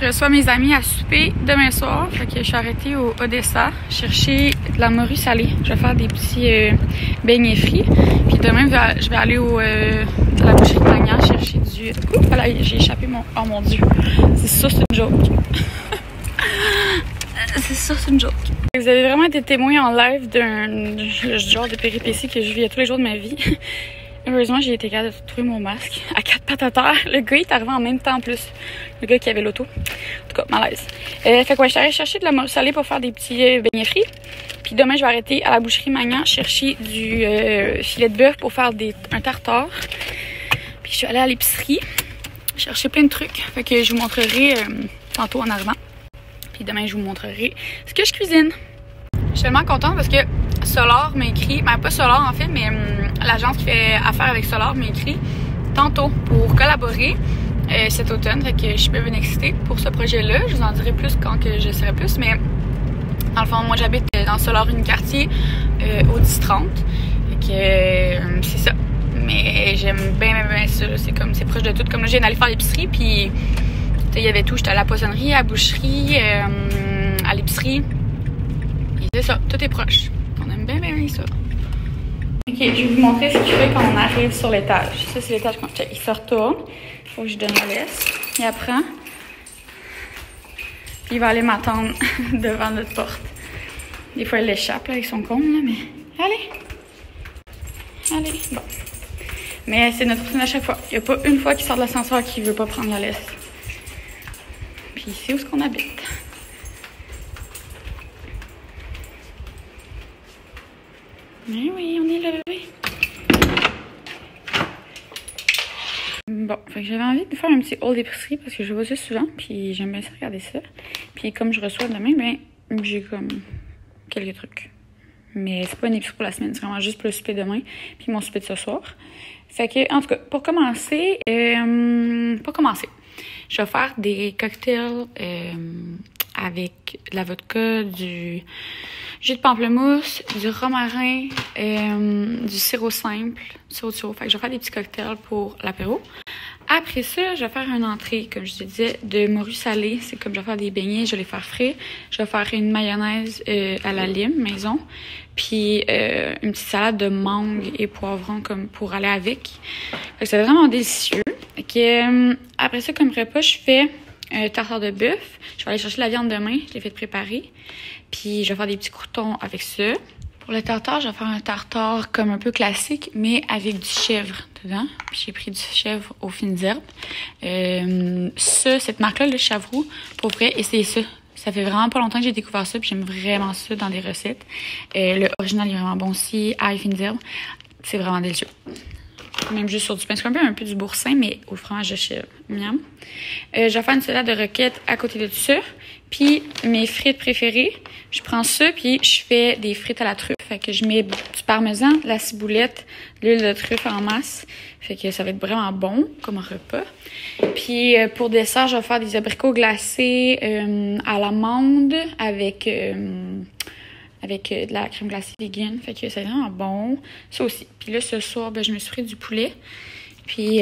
Je reçois mes amis à souper demain soir. Fait que je suis arrêtée au Odessa chercher de la morue salée. Je vais faire des petits beignets frits. Puis demain, je vais aller à la boucherie Magnan chercher du... Ouh, voilà, j'ai échappé mon... Oh mon Dieu. C'est ça, c'est une joke. C'est ça, c'est une joke. Vous avez vraiment été témoin en live d'un genre de péripéties que je vis à tous les jours de ma vie. Heureusement, j'ai été capable de trouver mon masque à 4 pattes à terre. Le gars est arrivé en même temps en plus. Le gars qui avait l'auto. En tout cas, malaise. Fait que ouais, je suis allée chercher de la morue salée pour faire des petits beignets frits. Puis demain, je vais arrêter à la boucherie Magnan chercher du filet de bœuf pour faire un tartare. Puis je suis allée à l'épicerie chercher plein de trucs. Fait que je vous montrerai tantôt en arrivant. Puis demain, je vous montrerai ce que je cuisine. Je suis tellement contente parce que Solar m'a écrit, ben pas Solar en fait, mais l'agence qui fait affaire avec Solar m'a écrit tantôt pour collaborer cet automne. Fait que je suis bien excitée pour ce projet-là. Je vous en dirai plus quand que je serai plus, mais dans le fond, moi j'habite dans Solar Unicartier au 10-30. Fait que c'est ça. Mais j'aime bien ça. C'est comme, c'est proche de tout. Comme là, je viens d'aller faire l'épicerie, puis il y avait tout. J'étais à la poissonnerie, à la boucherie, à l'épicerie. C'est ça, tout est proche. On aime bien ça. Ok, je vais vous montrer ce qu'il fait quand on arrive sur l'étage. Ça, c'est l'étage qu'on fait. Il se retourne. Il faut que je donne la laisse. Il apprend. Puis il va aller m'attendre devant notre porte. Des fois, il l'échappe avec son cône, là, mais allez. Allez. Bon. Mais c'est notre routine à chaque fois. Il n'y a pas une fois qu'il sort de l'ascenseur qu'il ne veut pas prendre la laisse. Puis c'est où est-ce qu'on habite. Mais oui, on est levé. Bon, fait que j'avais envie de faire un petit haul d'épicerie parce que je vois ça souvent, puis j'aime bien ça regarder ça. Puis comme je reçois demain, ben j'ai comme quelques trucs. Mais c'est pas une épicerie pour la semaine, c'est vraiment juste pour le souper demain, puis mon souper de ce soir. Fait que, en tout cas, pour commencer, je vais faire des cocktails avec de la vodka, du jus de pamplemousse, du romarin, du sirop simple, sirop de sirop. Fait que je vais faire des petits cocktails pour l'apéro. Après ça, je vais faire une entrée, comme je te disais, de morue salée. C'est comme je vais faire des beignets, je vais les faire frais. Je vais faire une mayonnaise à la lime, maison. Puis une petite salade de mangue et poivron comme pour aller avec. Fait que c'est vraiment délicieux. Fait que, après ça, comme repas, je fais un tartare de bœuf. Je vais aller chercher la viande demain. Je l'ai fait préparer. Puis je vais faire des petits croûtons avec ça. Pour le tartare, je vais faire un tartare comme un peu classique, mais avec du chèvre dedans. Puis j'ai pris du chèvre aux fines herbes. Cette marque-là, le Chavroux, pour vrai, essayez ça. Ça fait vraiment pas longtemps que j'ai découvert ça, puis j'aime vraiment ça dans des recettes. Le original est vraiment bon aussi, ail fines herbes. C'est vraiment délicieux. Même juste sur du pain. C'est un peu du boursin, mais au fromage de chèvre. Miam. Je vais faire une salade de roquette à côté de tout ça. Puis mes frites préférées, je prends ça, puis je fais des frites à la truffe. Fait que je mets du parmesan, de la ciboulette, de l'huile de truffe en masse. Fait que ça va être vraiment bon comme un repas. Puis pour dessert, je vais faire des abricots glacés à l'amande avec de la crème glacée vegan. Fait que c'est vraiment bon. Ça aussi. Puis là, ce soir, ben, je me suis pris du poulet. Puis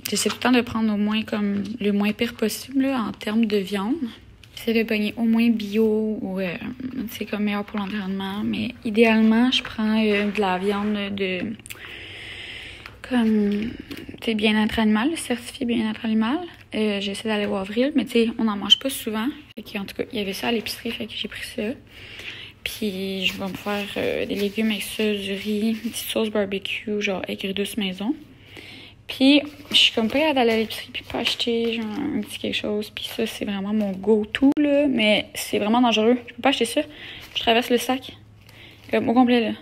j'essaie tout le temps de prendre au moins comme le moins pire possible là, en termes de viande. J'essaie de pogner au moins bio ou c'est comme meilleur pour l'environnement. Mais idéalement, je prends de la viande de comme tu sais, bien-être animal, certifié bien-être animal. J'essaie d'aller au avril, mais tu sais, on n'en mange pas souvent. Fait que, en tout cas, il y avait ça à l'épicerie, fait que j'ai pris ça. Puis je vais me faire des légumes avec ça, du riz, une petite sauce barbecue, genre aigre douce maison. Puis je suis comme pas d'aller à l'épicerie puis pas acheter genre un petit quelque chose. Puis ça, c'est vraiment mon go-to, là. Mais c'est vraiment dangereux. Je peux pas acheter ça. Je traverse le sac. Comme au complet, là.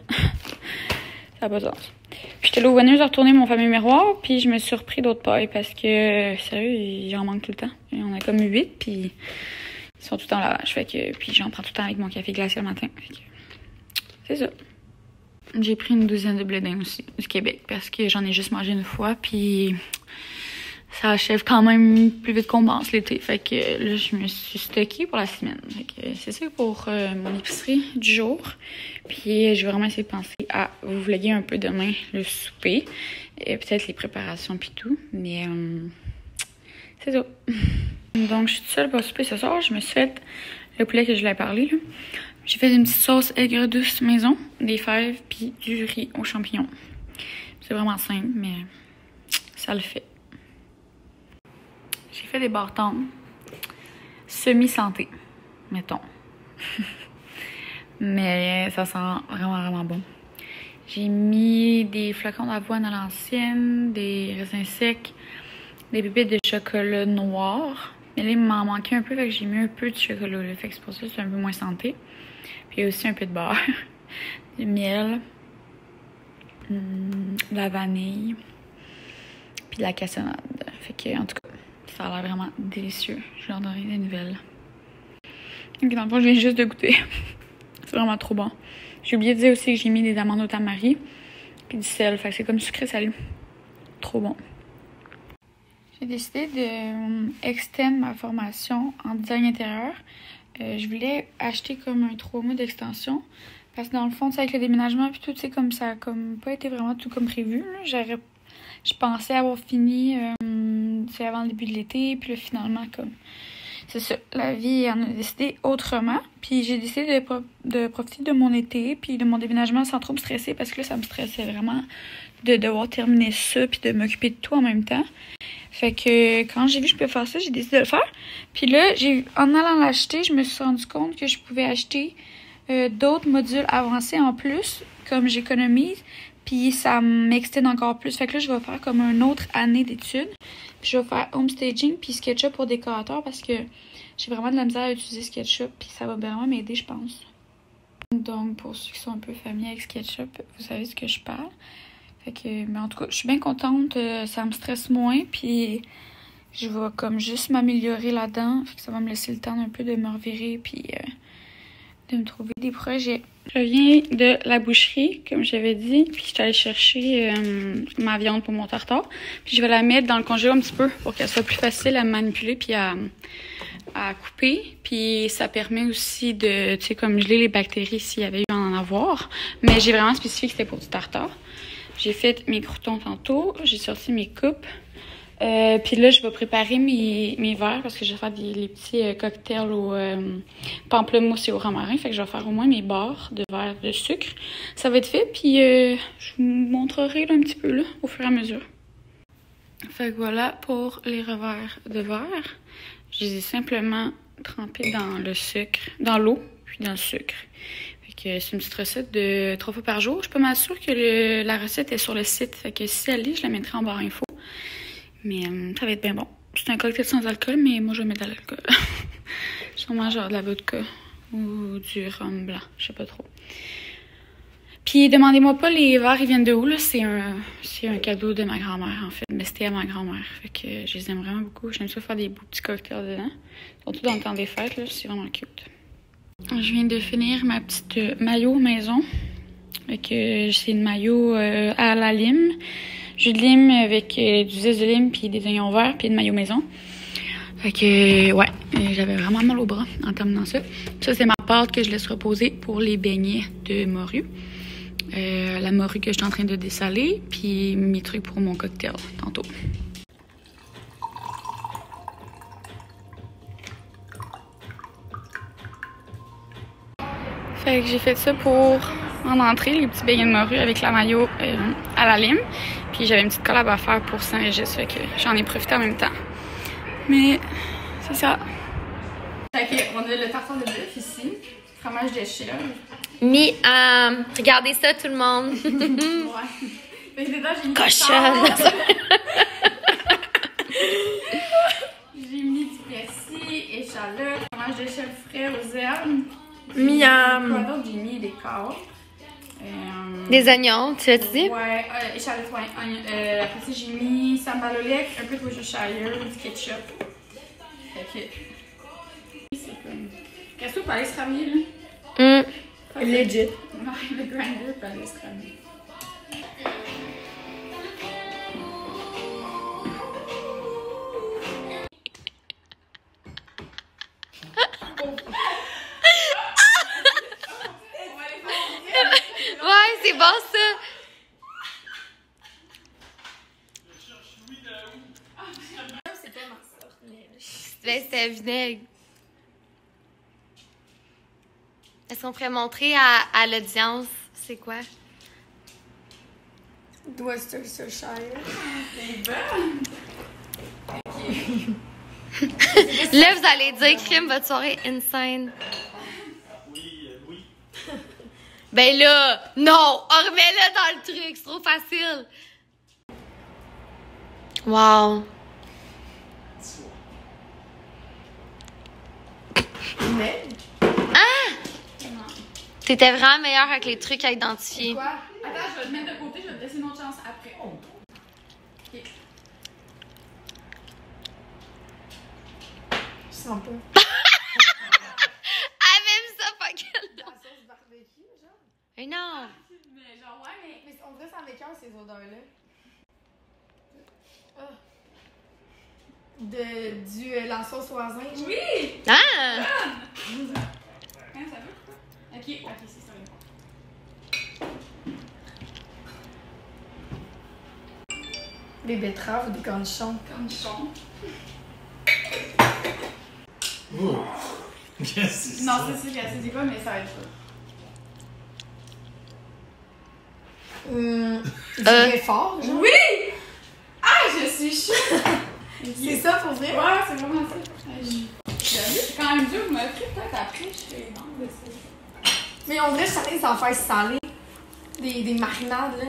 Ça n'a pas de sens. Puis j'étais là au Wenner's de retourner mon fameux miroir. Puis je me suis surpris d'autres pailles parce que, sérieux, j'en manque tout le temps. Et on a comme 8, puis ils sont tout le temps là. Fait que, puis j'en prends tout le temps avec mon café glacé le matin. Fait que, c'est ça. J'ai pris une douzaine de blé d'Inde aussi, du Québec, parce que j'en ai juste mangé une fois, puis ça achève quand même plus vite qu'on pense l'été. Fait que là, je me suis stockée pour la semaine. Fait que c'est ça pour mon épicerie du jour. Puis je vais vraiment essayer de penser à vous vlogger un peu demain le souper, et peut-être les préparations puis tout, mais c'est ça. Donc, je suis toute seule pour souper ce soir. Je me suis fait le poulet que je voulais parler. J'ai fait une petite sauce aigre douce maison, des fèves, puis du riz aux champignons. C'est vraiment simple, mais ça le fait. J'ai fait des bâtons semi-santé, mettons. Mais ça sent vraiment, vraiment bon. J'ai mis des flocons d'avoine à l'ancienne, des raisins secs, des pépites de chocolat noir. Mais là, il m'en manquait un peu, fait que j'ai mis un peu de chocolat. Là, fait que c'est pour ça que c'est un peu moins santé. Puis il y a aussi un peu de beurre, du miel, de la vanille, puis de la cassonade. Fait que, en tout cas, ça a l'air vraiment délicieux. Je leur donnerai des nouvelles. Donc, dans le fond, je viens juste de goûter. C'est vraiment trop bon. J'ai oublié de dire aussi que j'ai mis des amandes au tamari, puis du sel. Fait que c'est comme sucré salé. Trop bon. J'ai décidé de extendre ma formation en design intérieur. Je voulais acheter comme un 3 mois d'extension. Parce que dans le fond, avec le déménagement puis tout, c'est comme ça a comme pas été vraiment tout comme prévu. Je pensais avoir fini avant le début de l'été. Puis là, finalement, comme c'est ça, la vie en a décidé autrement. Puis j'ai décidé de profiter de mon été puis de mon déménagement sans trop me stresser. Parce que là, ça me stressait vraiment de devoir terminer ça puis de m'occuper de tout en même temps. Fait que quand j'ai vu que je pouvais faire ça, j'ai décidé de le faire. Puis là, en allant l'acheter, je me suis rendu compte que je pouvais acheter d'autres modules avancés en plus, comme j'économise. Puis ça m'extend encore plus. Fait que là, je vais faire comme une autre année d'études. Puis je vais faire homestaging puis SketchUp pour décorateur parce que j'ai vraiment de la misère à utiliser SketchUp. Puis ça va vraiment m'aider, je pense. Donc, pour ceux qui sont un peu familiers avec SketchUp, vous savez ce que je parle. Fait que, mais en tout cas, je suis bien contente. Ça me stresse moins. Puis je vais comme juste m'améliorer là-dedans. Fait que ça va me laisser le temps un peu de me revirer puis de me trouver des projets. Je viens de la boucherie, comme j'avais dit. Puis je suis allée chercher ma viande pour mon tartare. Puis je vais la mettre dans le congélo un petit peu pour qu'elle soit plus facile à manipuler puis à couper. Puis ça permet aussi de, tu sais, comme geler les bactéries s'il y avait eu à en avoir. Mais j'ai vraiment spécifié que c'était pour du tartare. J'ai fait mes croûtons tantôt, j'ai sorti mes coupes. Puis là, je vais préparer mes verres parce que je vais faire les petits cocktails au pamplemousse et au romarin. Fait que je vais faire au moins mes barres de verre de sucre. Ça va être fait, puis je vous montrerai là, un petit peu là, au fur et à mesure. Fait que voilà pour les revers de verre. Je les ai simplement trempés dans le sucre, dans l'eau, puis dans le sucre. C'est une petite recette de 3 fois par jour. Je suis pas mal sûre que la recette est sur le site. Fait que si elle est, je la mettrai en barre info. Mais ça va être bien bon. C'est un cocktail sans alcool, mais moi je vais mettre de l'alcool. Sûrement genre de la vodka ou du rhum blanc. Je sais pas trop. Puis demandez-moi pas les verres, ils viennent de où, là. C'est un cadeau de ma grand-mère, en fait. Mais c'était à ma grand-mère. Fait que je les aime vraiment beaucoup. J'aime ça faire des beaux petits cocktails dedans. Surtout dans le temps des fêtes, là. C'est vraiment cute. Je viens de finir ma petite mayo maison. C'est une mayo à la lime. Jus de lime avec du zeste de lime puis des oignons verts puis de mayo maison. Fait que, ouais, j'avais vraiment mal au bras en terminant ça. Ça, c'est ma pâte que je laisse reposer pour les beignets de morue. La morue que je suis en train de dessaler puis mes trucs pour mon cocktail tantôt. Fait que j'ai fait ça pour en entrée, les petits beignets de morue avec la mayo à la lime. Puis j'avais une petite collab à faire pour Saint-Régis, fait que j'en ai profité en même temps. Mais c'est ça. Fait que on a le tartare de bœuf ici, fromage de chèvre. Miam! Regardez ça tout le monde! Ouais. Fait que dedans j'ai mis cochonne! J'ai mis du persil, échalote, fromage de chèvre frais aux herbes. Miam! Quoi d'autre? J'ai mis des carottes. Des oignons, tu as dit? Ouais, échalote, ouais. Après ça, j'ai mis sambal au lait, un peu de Worcestershire, du ketchup. Fait que. C'est comme. Qu'est-ce que pour aller se ramener, là? Legit. Ouais, le grinder pour aller se ramener. Ouais, c'est bon ça! Ben, c'était vinaigre. Est-ce qu'on pourrait montrer à l'audience c'est quoi? Worcestershire. C'est bon! Là, vous allez dire, crime, votre soirée insane. Oui. Ben là, non! Remets-le dans le truc, c'est trop facile. Wow. Mais. Ah! T'étais vraiment meilleure avec les trucs à identifier. Quoi? Attends, je vais le mettre de côté, je vais te laisser une autre chance après. Ok. Je sens pas. Ah, même ça, pas qu'elle. La sauce barbecue, genre? Mais non! Mais genre, ouais, mais. Mais on dirait ça m'écoeure, ces odeurs-là. Ah. La sauce au raisin, genre? Oui! Ah! Hein, ça veut quoi? Ok, c'est ça. Des betteraves ou des cornichons? Cornichon. Qu'est-ce que c'est Non, ça? c'est pas, mais ça va être ça. Du lait fort, genre? Oui! Ah, je suis chute! C'est ça pour vrai? Ouais, c'est vraiment ça. J'avoue, c'est quand même dur, vous m'avez pris peut-être après, je fais non, de ça. Mais on dirait que chacun ça va faire salé. Des marinades, là.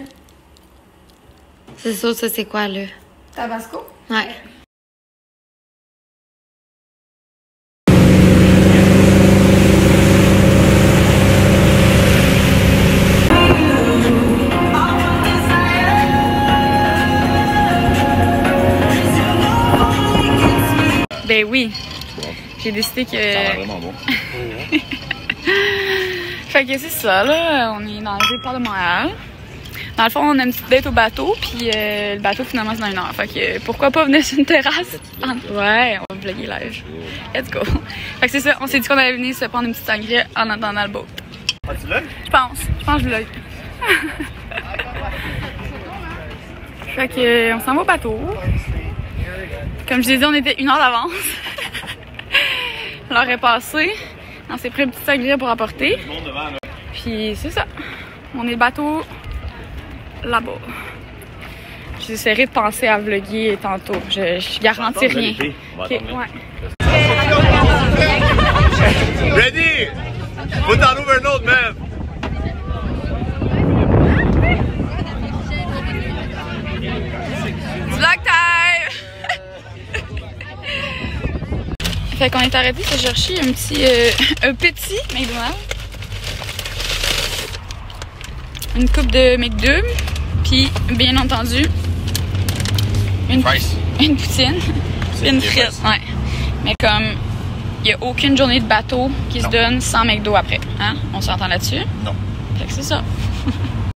C'est ça, c'est quoi, là? Tabasco? Ouais. Ben oui. J'ai décidé que. Ça a l'air vraiment bon. Fait que c'est ça, là. On est dans le départ de Montréal. Dans le fond, on a une petite date au bateau, puis le bateau, finalement, c'est dans 1 heure. Fait que pourquoi pas venir sur une terrasse? Ouais, on va vlogger live. Let's go. Fait que c'est ça, on s'est dit qu'on allait venir se prendre une petite sangria en attendant le boat. Ah, tu l'as? Je pense que je vlog. Fait que on s'en va au bateau. Comme je l'ai dit, on était 1 heure d'avance. L'heure est passée. On s'est pris une petite sangria pour apporter. Tout le monde devant, là. Puis c'est ça. On est le bateau là-bas. J'essaierai de penser à vlogger tantôt. Je garantis rien. Ok, ouais. Ready? Faut t'en ouvrir un autre, man! Vlog time! Fait qu'on est arrêté de chercher un petit McDonald's. Une coupe de McDo. Puis, bien entendu, une poutine. Puis une frite, ouais. Mais comme, il n'y a aucune journée de bateau qui se donne sans McDo après. Hein? On s'entend là-dessus? Non. Fait que c'est ça.